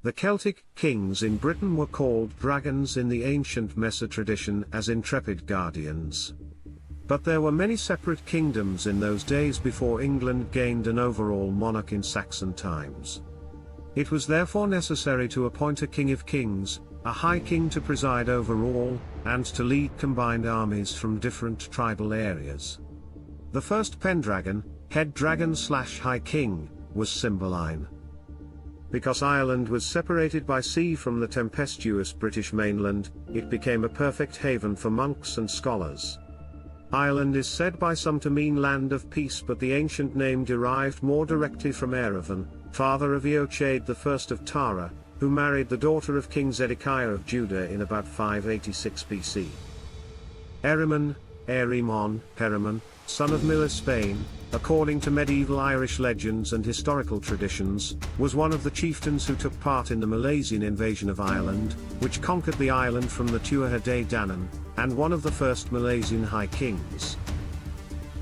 The Celtic kings in Britain were called dragons in the ancient Mesa tradition as intrepid guardians. But there were many separate kingdoms in those days before England gained an overall monarch in Saxon times. It was therefore necessary to appoint a king of kings, a high king to preside over all, and to lead combined armies from different tribal areas. The first Pendragon, head dragon/high king, was Cymbeline. Because Ireland was separated by sea from the tempestuous British mainland, it became a perfect haven for monks and scholars. Ireland is said by some to mean land of peace, but the ancient name derived more directly from Eire-Ahmon, father of Eochaid I of Tara, who married the daughter of King Zedekiah of Judah in about 586 BC. Erimon, Erimon, son of Mil Espaine, according to medieval Irish legends and historical traditions, was one of the chieftains who took part in the Milesian invasion of Ireland, which conquered the island from the Tuatha de Danann, and one of the first Milesian high kings.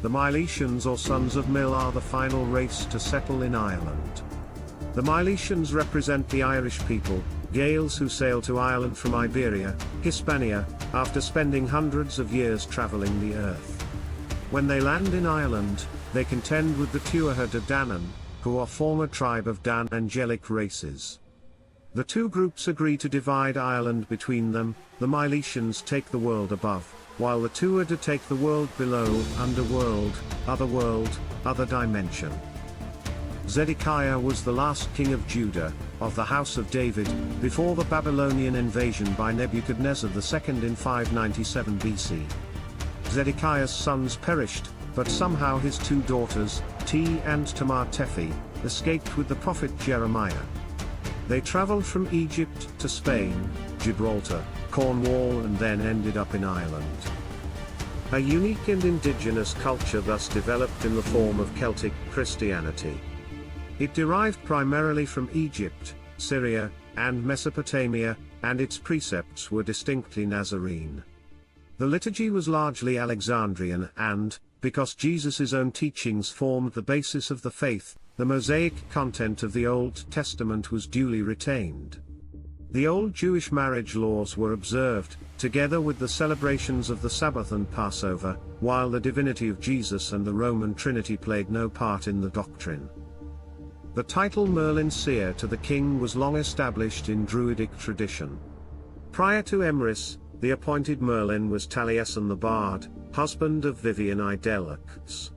The Milesians or sons of Mil are the final race to settle in Ireland. The Milesians represent the Irish people, Gaels who sail to Ireland from Iberia, Hispania, after spending hundreds of years travelling the earth. When they land in Ireland, they contend with the Tuatha de Danann, who are former tribe of Dan Angelic races. The two groups agree to divide Ireland between them. The Milesians take the world above, while the Tuatha take the world below, underworld, otherworld, other dimension. Zedekiah was the last king of Judah, of the house of David, before the Babylonian invasion by Nebuchadnezzar II in 597 BC. Zedekiah's sons perished, but somehow his two daughters, and Tamar Tephi, escaped with the prophet Jeremiah. They traveled from Egypt to Spain, Gibraltar, Cornwall, and then ended up in Ireland. A unique and indigenous culture thus developed in the form of Celtic Christianity. It derived primarily from Egypt, Syria, and Mesopotamia, and its precepts were distinctly Nazarene. The liturgy was largely Alexandrian and, because Jesus' own teachings formed the basis of the faith, the Mosaic content of the Old Testament was duly retained. The old Jewish marriage laws were observed, together with the celebrations of the Sabbath and Passover, while the divinity of Jesus and the Roman Trinity played no part in the doctrine. The title Merlin seer to the king was long established in Druidic tradition. Prior to Emrys, the appointed Merlin was Taliesin the Bard, husband of Vivian Idelix.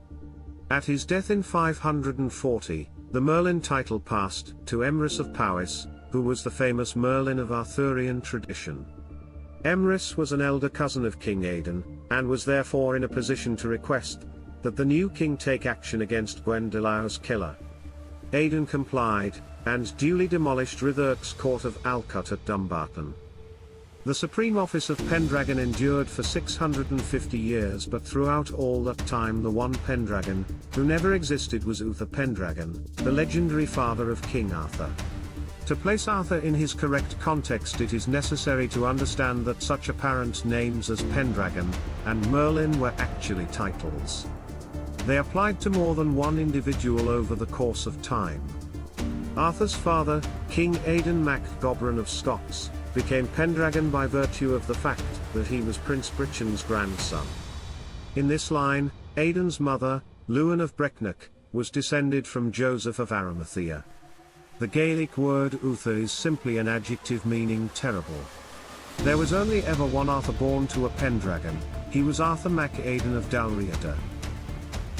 At his death in 540, the Merlin title passed to Emrys of Powys, who was the famous Merlin of Arthurian tradition. Emrys was an elder cousin of King Aedan, and was therefore in a position to request that the new king take action against Gwendelau's killer. Aedan complied, and duly demolished Rithurk's court of Alcut at Dumbarton. The supreme office of Pendragon endured for 650 years, but throughout all that time the one Pendragon, who never existed, was Uther Pendragon, the legendary father of King Arthur. To place Arthur in his correct context, it is necessary to understand that such apparent names as Pendragon and Merlin were actually titles. They applied to more than one individual over the course of time. Arthur's father, King Aedan mac Gobran of Scots, became Pendragon by virtue of the fact that he was Prince Brichan's grandson. In this line, Aedan's mother, Lewin of Brecknock, was descended from Joseph of Arimethea. The Gaelic word Uther is simply an adjective meaning terrible. There was only ever one Arthur born to a Pendragon. He was Arthur mac Aedan of Dalriada.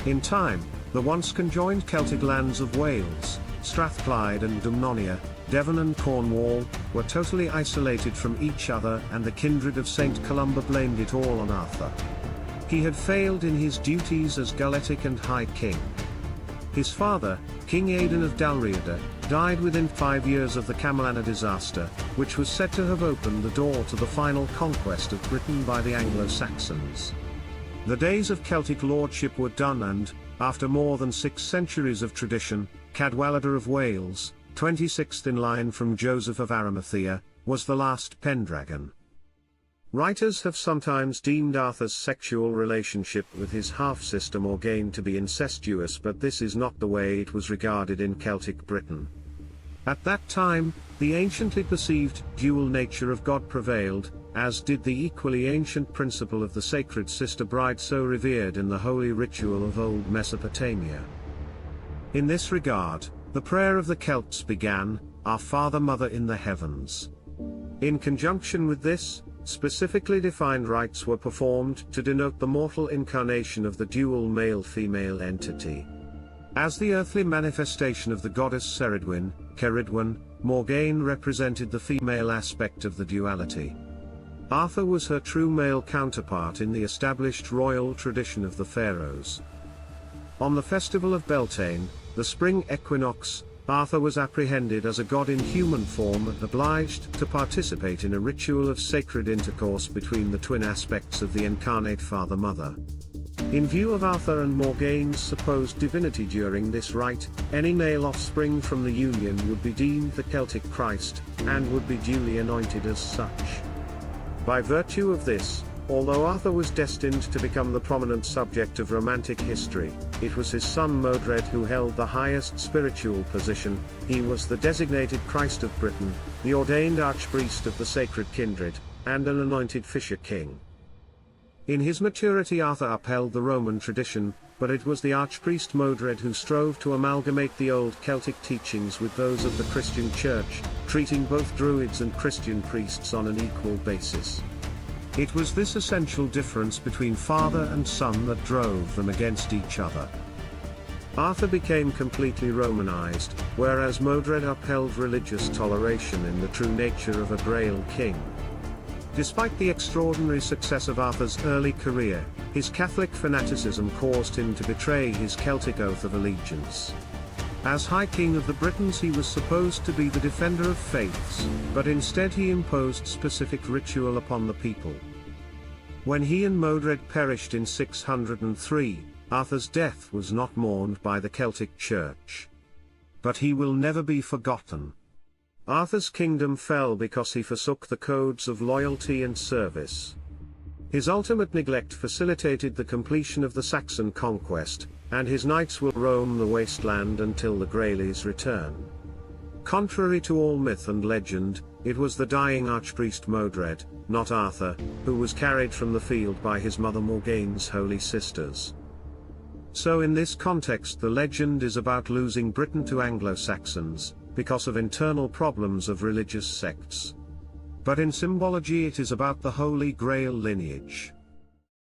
In time, the once conjoined Celtic lands of Wales, Strathclyde and Dumnonia, Devon and Cornwall, were totally isolated from each other, and the kindred of St. Columba blamed it all on Arthur. He had failed in his duties as Gaelitic and High King. His father, King Aedan of Dalriada, died within 5 years of the Camlanna disaster, which was said to have opened the door to the final conquest of Britain by the Anglo-Saxons. The days of Celtic lordship were done, and, after more than 6 centuries of tradition, Cadwaladr of Wales, 26th in line from Joseph of Arimethea, was the last Pendragon. Writers have sometimes deemed Arthur's sexual relationship with his half-sister Morgane to be incestuous, but this is not the way it was regarded in Celtic Britain. At that time, the anciently perceived dual nature of God prevailed, as did the equally ancient principle of the sacred sister bride so revered in the holy ritual of old Mesopotamia. In this regard, the prayer of the Celts began, "Our Father Mother in the heavens." In conjunction with this, specifically defined rites were performed to denote the mortal incarnation of the dual male-female entity. As the earthly manifestation of the goddess Ceridwen, Morgaine represented the female aspect of the duality. Arthur was her true male counterpart in the established royal tradition of the pharaohs. On the festival of Beltane, the spring equinox, Arthur was apprehended as a god in human form and obliged to participate in a ritual of sacred intercourse between the twin aspects of the incarnate father-mother. In view of Arthur and Morgaine's supposed divinity during this rite, any male offspring from the union would be deemed the Celtic Christ, and would be duly anointed as such. By virtue of this, although Arthur was destined to become the prominent subject of romantic history, it was his son Modred who held the highest spiritual position. He was the designated Christ of Britain, the ordained archpriest of the sacred kindred, and an anointed fisher king. In his maturity Arthur upheld the Roman tradition, but it was the archpriest Modred who strove to amalgamate the old Celtic teachings with those of the Christian Church, treating both Druids and Christian priests on an equal basis. It was this essential difference between father and son that drove them against each other. Arthur became completely Romanized, whereas Modred upheld religious toleration in the true nature of a Grail king. Despite the extraordinary success of Arthur's early career, his Catholic fanaticism caused him to betray his Celtic oath of allegiance. As High King of the Britons he was supposed to be the defender of faiths, but instead he imposed specific ritual upon the people. When he and Modred perished in 603, Arthur's death was not mourned by the Celtic Church. But he will never be forgotten. Arthur's kingdom fell because he forsook the codes of loyalty and service. His ultimate neglect facilitated the completion of the Saxon conquest, and his knights will roam the wasteland until the Greyleys return. Contrary to all myth and legend, it was the dying archpriest Modred, not Arthur, who was carried from the field by his mother Morgaine's holy sisters. So in this context the legend is about losing Britain to Anglo-Saxons, because of internal problems of religious sects. But in symbology it is about the Holy Grail lineage.